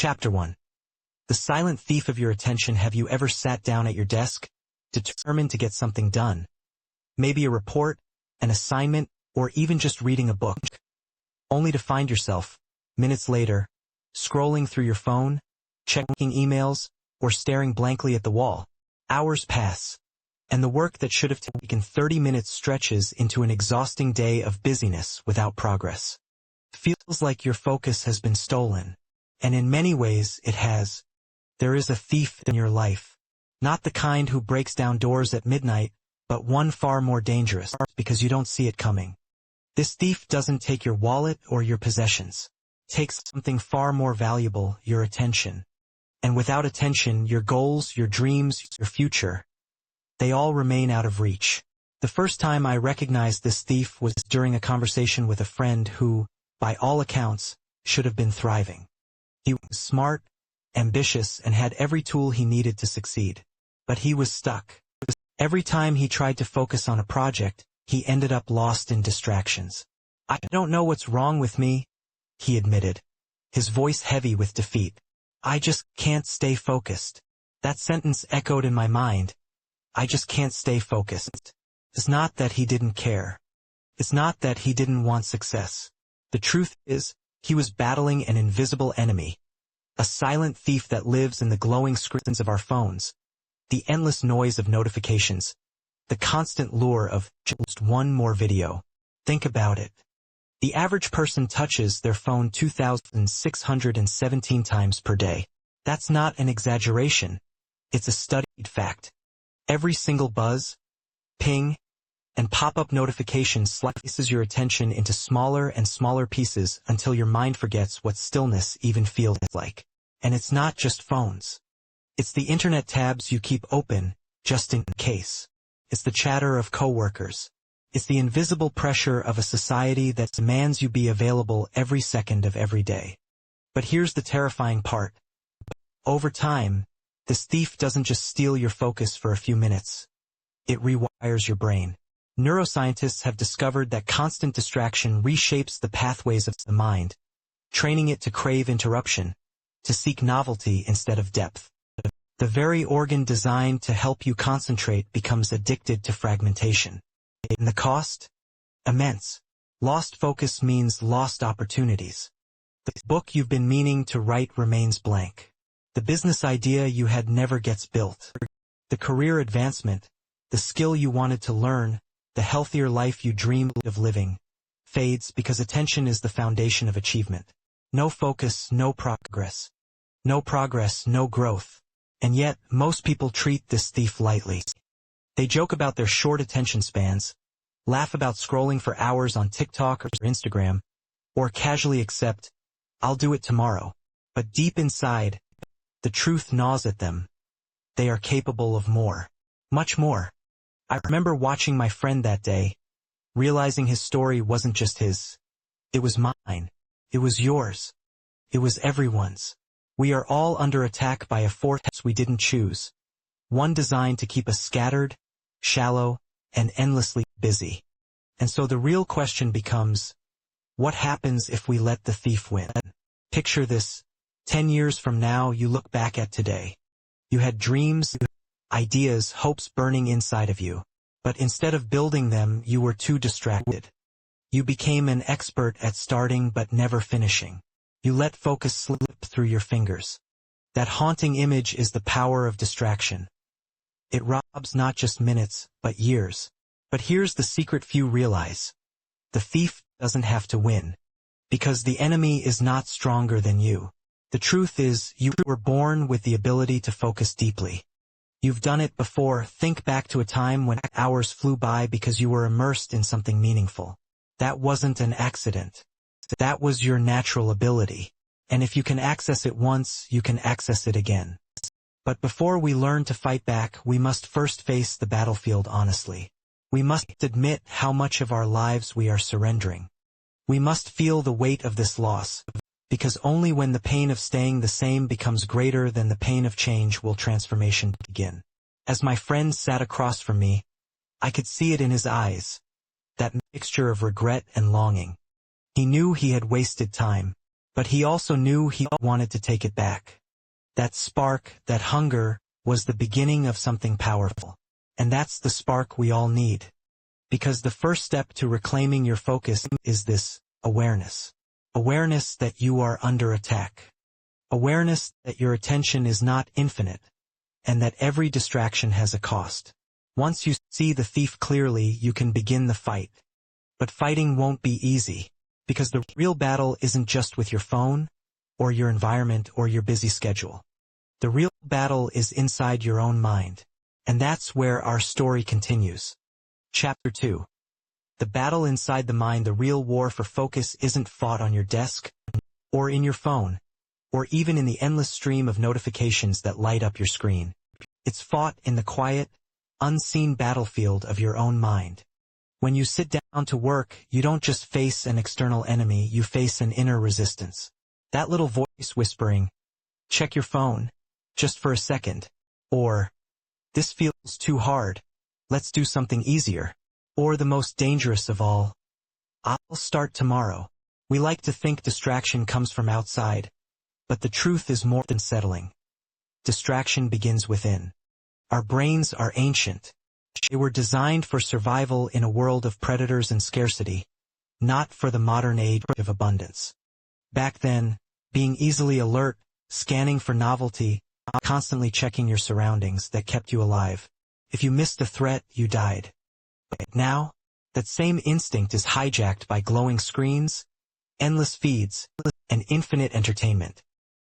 Chapter 1. The silent thief of your attention. Have you ever sat down at your desk, determined to get something done? Maybe a report, an assignment, or even just reading a book, only to find yourself, minutes later, scrolling through your phone, checking emails, or staring blankly at the wall. Hours pass, and the work that should have taken 30 minutes stretches into an exhausting day of busyness without progress. Feels like your focus has been stolen, and in many ways it has. There is a thief in your life, not the kind who breaks down doors at midnight, but one far more dangerous because you don't see it coming. This thief doesn't take your wallet or your possessions. It takes something far more valuable, your attention. And without attention, your goals, your dreams, your future, they all remain out of reach. The first time I recognized this thief was during a conversation with a friend who, by all accounts, should have been thriving. He was smart, ambitious, and had every tool he needed to succeed. But he was stuck. Every time he tried to focus on a project, he ended up lost in distractions. "I don't know what's wrong with me," he admitted, his voice heavy with defeat. "I just can't stay focused." That sentence echoed in my mind. I just can't stay focused. It's not that he didn't care. It's not that he didn't want success. The truth is, he was battling an invisible enemy. A silent thief that lives in the glowing screens of our phones. The endless noise of notifications. The constant lure of just one more video. Think about it. The average person touches their phone 2,617 times per day. That's not an exaggeration. It's a studied fact. Every single buzz, ping, and pop-up notification slices your attention into smaller and smaller pieces until your mind forgets what stillness even feels like. And it's not just phones. It's the internet tabs you keep open, just in case. It's the chatter of coworkers. It's the invisible pressure of a society that demands you be available every second of every day. But here's the terrifying part. Over time, this thief doesn't just steal your focus for a few minutes. It rewires your brain. Neuroscientists have discovered that constant distraction reshapes the pathways of the mind, training it to crave interruption, to seek novelty instead of depth. The very organ designed to help you concentrate becomes addicted to fragmentation. And the cost? Immense. Lost focus means lost opportunities. The book you've been meaning to write remains blank. The business idea you had never gets built. The career advancement, the skill you wanted to learn, the healthier life you dreamed of living, fades because attention is the foundation of achievement. No focus, no progress. No progress, no growth. And yet, most people treat this thief lightly. They joke about their short attention spans, laugh about scrolling for hours on TikTok or Instagram, or casually accept, "I'll do it tomorrow." But deep inside, the truth gnaws at them. They are capable of more. Much more. I remember watching my friend that day, realizing his story wasn't just his. It was mine. It was yours. It was everyone's. We are all under attack by a force we didn't choose. One designed to keep us scattered, shallow, and endlessly busy. And so the real question becomes, what happens if we let the thief win? Picture this. 10 years from now, you look back at today. You had dreams, ideas, hopes burning inside of you. But instead of building them, you were too distracted. You became an expert at starting but never finishing. You let focus slip through your fingers. That haunting image is the power of distraction. It robs not just minutes, but years. But here's the secret few realize. The thief doesn't have to win. Because the enemy is not stronger than you. The truth is, you were born with the ability to focus deeply. You've done it before. Think back to a time when hours flew by because you were immersed in something meaningful. That wasn't an accident. That was your natural ability. And if you can access it once, you can access it again. But before we learn to fight back, we must first face the battlefield honestly. We must admit how much of our lives we are surrendering. We must feel the weight of this loss, because only when the pain of staying the same becomes greater than the pain of change will transformation begin. As my friend sat across from me, I could see it in his eyes, that mixture of regret and longing. He knew he had wasted time, But he also knew he wanted to take it back. That spark, that hunger, was the beginning of something powerful. And that's the spark we all need. Because the first step to reclaiming your focus is this: awareness. Awareness that you are under attack. Awareness that your attention is not infinite, and that every distraction has a cost. Once you see the thief clearly, you can begin the fight. But fighting won't be easy, because the real battle isn't just with your phone, or your environment, or your busy schedule. The real battle is inside your own mind. And that's where our story continues. Chapter 2. The battle inside the mind. The real war for focus isn't fought on your desk, or in your phone, or even in the endless stream of notifications that light up your screen. It's fought in the quiet, unseen battlefield of your own mind. When you sit down to work, you don't just face an external enemy, you face an inner resistance. That little voice whispering, "Check your phone, just for a second," or "This feels too hard, let's do something easier," or the most dangerous of all, "I'll start tomorrow." We like to think distraction comes from outside, but the truth is more than settling. Distraction begins within. Our brains are ancient. They were designed for survival in a world of predators and scarcity, not for the modern age of abundance. Back then, being easily alert, scanning for novelty, constantly checking your surroundings, that kept you alive. If you missed a threat, you died. But now, that same instinct is hijacked by glowing screens, endless feeds, and infinite entertainment.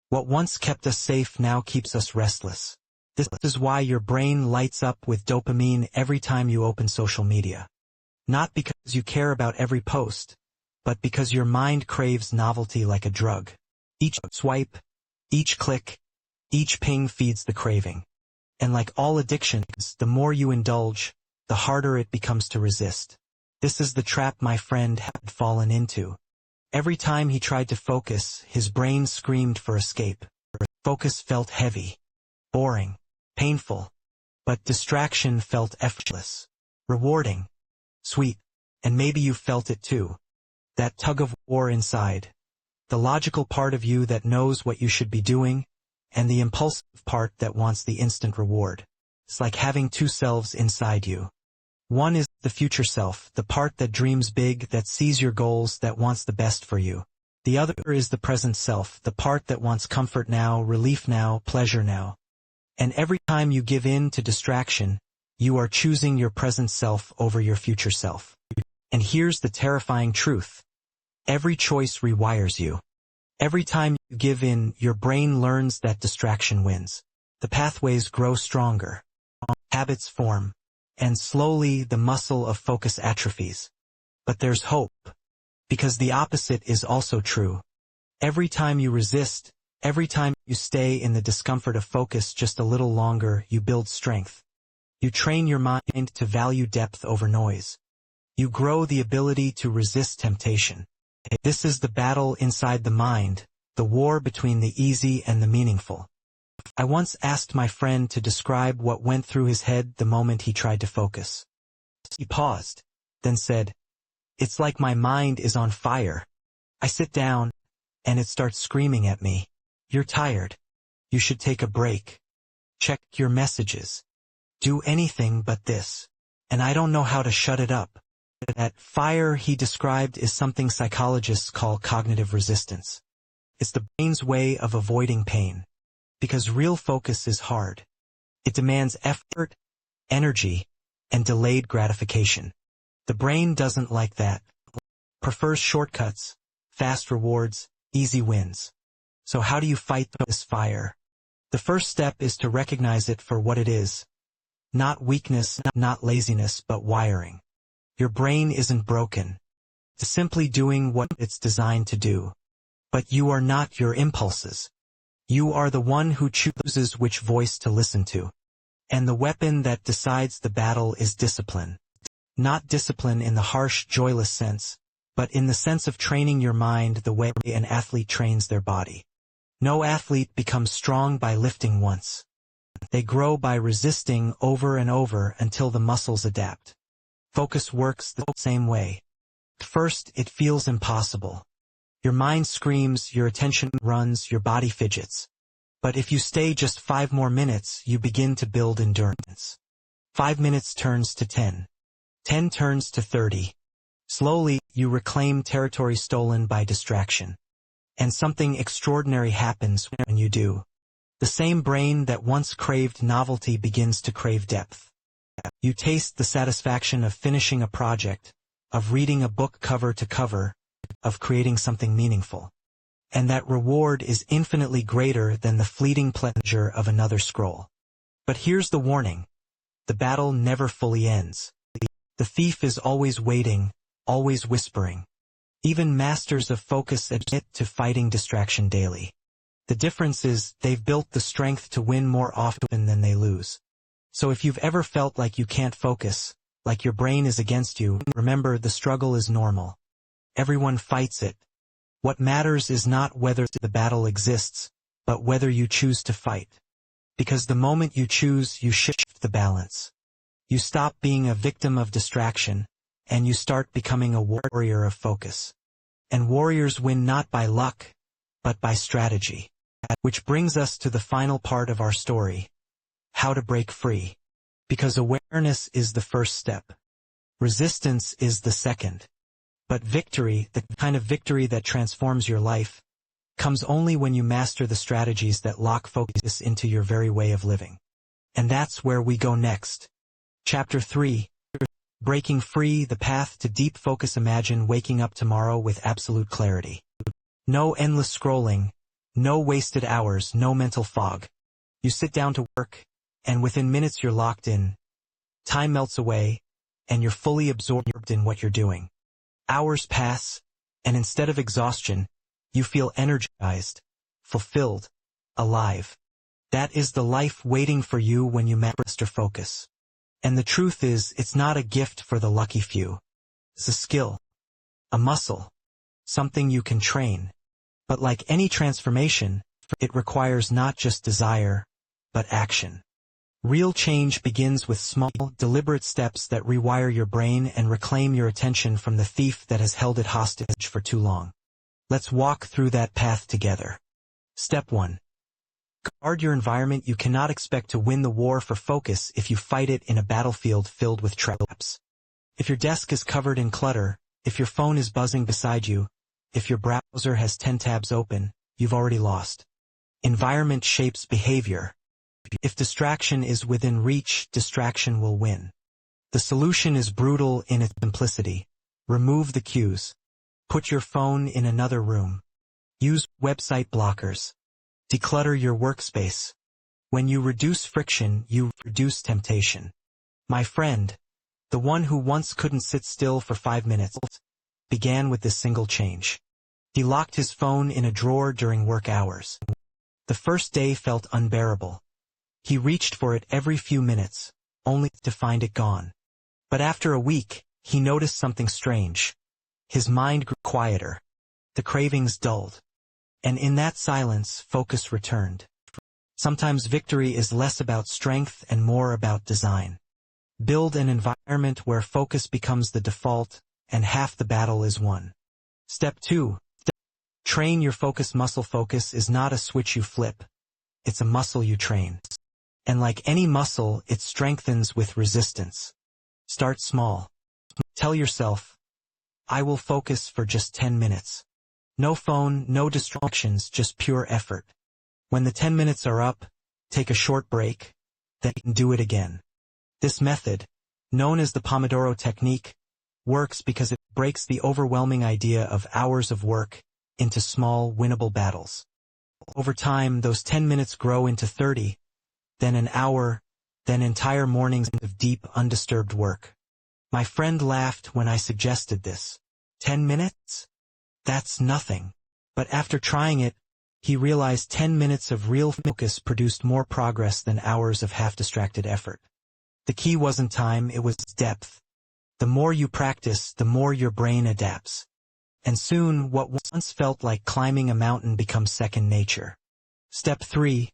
What once kept us safe now keeps us restless. This is why your brain lights up with dopamine every time you open social media. Not because you care about every post, but because your mind craves novelty like a drug. Each swipe, each click, each ping feeds the craving. And like all addictions, the more you indulge, the harder it becomes to resist. This is the trap my friend had fallen into. Every time he tried to focus, his brain screamed for escape. Focus felt heavy, boring, painful. But distraction felt effortless, rewarding, sweet. And maybe you felt it too. That tug of war inside. The logical part of you that knows what you should be doing, and the impulsive part that wants the instant reward. It's like having two selves inside you. One is the future self, the part that dreams big, that sees your goals, that wants the best for you. The other is the present self, the part that wants comfort now, relief now, pleasure now. And every time you give in to distraction, you are choosing your present self over your future self. And here's the terrifying truth. Every choice rewires you. Every time you give in, your brain learns that distraction wins. The pathways grow stronger. Habits form. And slowly the muscle of focus atrophies. But there's hope. Because the opposite is also true. Every time you resist, every time you stay in the discomfort of focus just a little longer, you build strength. You train your mind to value depth over noise. You grow the ability to resist temptation. This is the battle inside the mind, the war between the easy and the meaningful. I once asked my friend to describe what went through his head the moment he tried to focus. He paused, then said, "It's like my mind is on fire. I sit down, and it starts screaming at me. You're tired. You should take a break. Check your messages. Do anything but this. And I don't know how to shut it up." That fire he described is something psychologists call cognitive resistance. It's the brain's way of avoiding pain. Because real focus is hard. It demands effort, energy, and delayed gratification. The brain doesn't like that. It prefers shortcuts, fast rewards, easy wins. So how do you fight this fire? The first step is to recognize it for what it is. Not weakness, not laziness, but wiring. Your brain isn't broken. It's simply doing what it's designed to do. But you are not your impulses. You are the one who chooses which voice to listen to. And the weapon that decides the battle is discipline. Not discipline in the harsh, joyless sense, but in the sense of training your mind the way an athlete trains their body. No athlete becomes strong by lifting once. They grow by resisting over and over until the muscles adapt. Focus works the same way. First, it feels impossible. Your mind screams, your attention runs, your body fidgets. But if you stay just 5 more minutes, you begin to build endurance. 5 minutes turns to 10. 10 turns to 30. Slowly, you reclaim territory stolen by distraction. And something extraordinary happens when you do. The same brain that once craved novelty begins to crave depth. You taste the satisfaction of finishing a project, of reading a book cover to cover, of creating something meaningful. And that reward is infinitely greater than the fleeting pleasure of another scroll. But here's the warning. The battle never fully ends. The thief is always waiting, always whispering. Even masters of focus admit to fighting distraction daily. The difference is they've built the strength to win more often than they lose. So if you've ever felt like you can't focus, like your brain is against you, remember the struggle is normal. Everyone fights it. What matters is not whether the battle exists, but whether you choose to fight. Because the moment you choose, you shift the balance. You stop being a victim of distraction, and you start becoming a warrior of focus. And warriors win not by luck, but by strategy. Which brings us to the final part of our story. How to break free. Because awareness is the first step. Resistance is the second. But victory, the kind of victory that transforms your life, comes only when you master the strategies that lock focus into your very way of living. And that's where we go next. Chapter 3. Breaking free, the path to deep focus. Imagine waking up tomorrow with absolute clarity. No endless scrolling, no wasted hours, no mental fog. You sit down to work, and within minutes you're locked in. Time melts away, and you're fully absorbed in what you're doing. Hours pass, and instead of exhaustion, you feel energized, fulfilled, alive. That is the life waiting for you when you master focus. And the truth is, it's not a gift for the lucky few. It's a skill, a muscle, something you can train. But like any transformation, it requires not just desire, but action. Real change begins with small, deliberate steps that rewire your brain and reclaim your attention from the thief that has held it hostage for too long. Let's walk through that path together. Step 1. Guard your environment. You cannot expect to win the war for focus if you fight it in a battlefield filled with traps. If your desk is covered in clutter, if your phone is buzzing beside you, if your browser has 10 tabs open, you've already lost. Environment shapes behavior. If distraction is within reach, distraction will win. The solution is brutal in its simplicity. Remove the cues. Put your phone in another room. Use website blockers. Declutter your workspace. When you reduce friction, you reduce temptation. My friend, the one who once couldn't sit still for 5 minutes, began with this single change. He locked his phone in a drawer during work hours. The first day felt unbearable. He reached for it every few minutes, only to find it gone. But after a week, he noticed something strange. His mind grew quieter. The cravings dulled. And in that silence, focus returned. Sometimes victory is less about strength and more about design. Build an environment where focus becomes the default, and half the battle is won. Step 2. Train your focus muscle. Focus is not a switch you flip. It's a muscle you train. And like any muscle, it strengthens with resistance. Start small. Tell yourself, I will focus for just 10 minutes. No phone, no distractions, just pure effort. When the 10 minutes are up, take a short break, then do it again. This method, known as the Pomodoro technique, works because it breaks the overwhelming idea of hours of work into small, winnable battles. Over time, those 10 minutes grow into 30, then an hour, then entire mornings of deep, undisturbed work. My friend laughed when I suggested this. 10 minutes? That's nothing. But after trying it, he realized 10 minutes of real focus produced more progress than hours of half-distracted effort. The key wasn't time, it was depth. The more you practice, the more your brain adapts. And soon, what once felt like climbing a mountain becomes second nature. Step 3.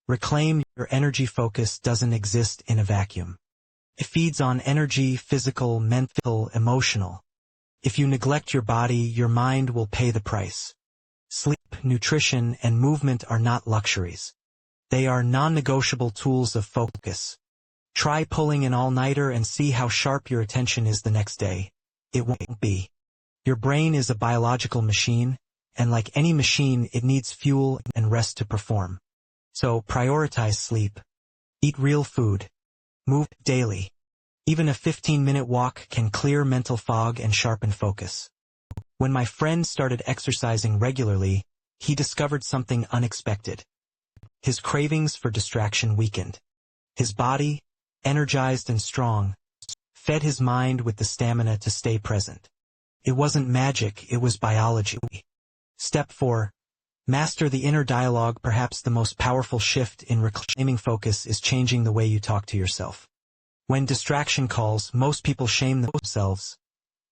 Reclaim your energy. Focus doesn't exist in a vacuum. It feeds on energy, physical, mental, emotional. If you neglect your body, your mind will pay the price. Sleep, nutrition, and movement are not luxuries. They are non-negotiable tools of focus. Try pulling an all-nighter and see how sharp your attention is the next day. It won't be. Your brain is a biological machine, and like any machine, it needs fuel and rest to perform. So prioritize sleep. Eat real food. Move daily. Even a 15-minute walk can clear mental fog and sharpen focus. When my friend started exercising regularly, he discovered something unexpected. His cravings for distraction weakened. His body, energized and strong, fed his mind with the stamina to stay present. It wasn't magic, it was biology. Step 4. Master the inner dialogue. Perhaps the most powerful shift in reclaiming focus is changing the way you talk to yourself. When distraction calls, most people shame themselves.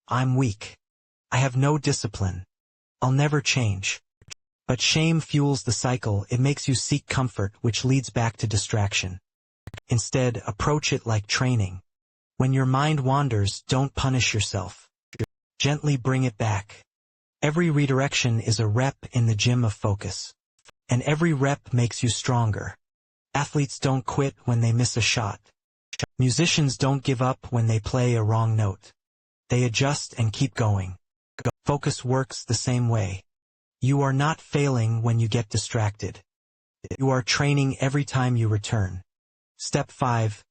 I'm weak. I have no discipline. I'll never change. But shame fuels the cycle. It makes you seek comfort, which leads back to distraction. Instead, approach it like training. When your mind wanders, don't punish yourself. Gently bring it back. Every redirection is a rep in the gym of focus. And every rep makes you stronger. Athletes don't quit when they miss a shot. Musicians don't give up when they play a wrong note. They adjust and keep going. Focus works the same way. You are not failing when you get distracted. You are training every time you return. Step 5.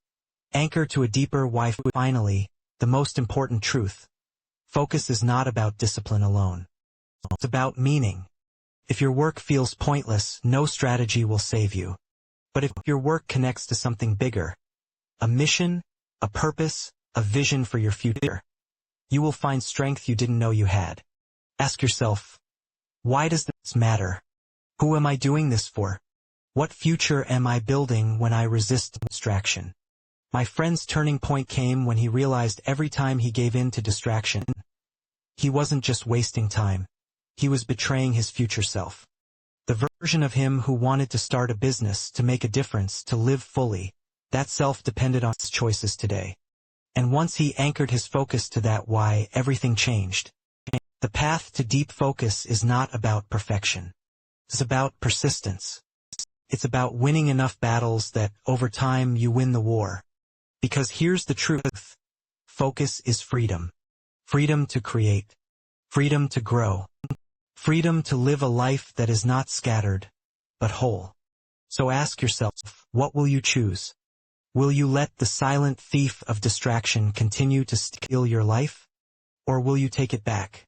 Anchor to a deeper why. Finally, the most important truth. Focus is not about discipline alone. It's about meaning. If your work feels pointless, no strategy will save you. But if your work connects to something bigger, a mission, a purpose, a vision for your future, you will find strength you didn't know you had. Ask yourself, why does this matter? Who am I doing this for? What future am I building when I resist distraction? My friend's turning point came when he realized every time he gave in to distraction, he wasn't just wasting time. He was betraying his future self. The version of him who wanted to start a business, to make a difference, to live fully, that self depended on his choices today. And once he anchored his focus to that why, everything changed. The path to deep focus is not about perfection. It's about persistence. It's about winning enough battles that, over time, you win the war. Because here's the truth. Focus is freedom. Freedom to create. Freedom to grow. Freedom to live a life that is not scattered, but whole. So ask yourself, what will you choose? Will you let the silent thief of distraction continue to steal your life? Or will you take it back?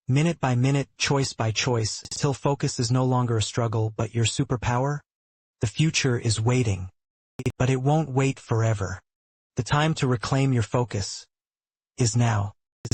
Minute by minute, choice by choice, till focus is no longer a struggle but your superpower? The future is waiting. But it won't wait forever. The time to reclaim your focus is now.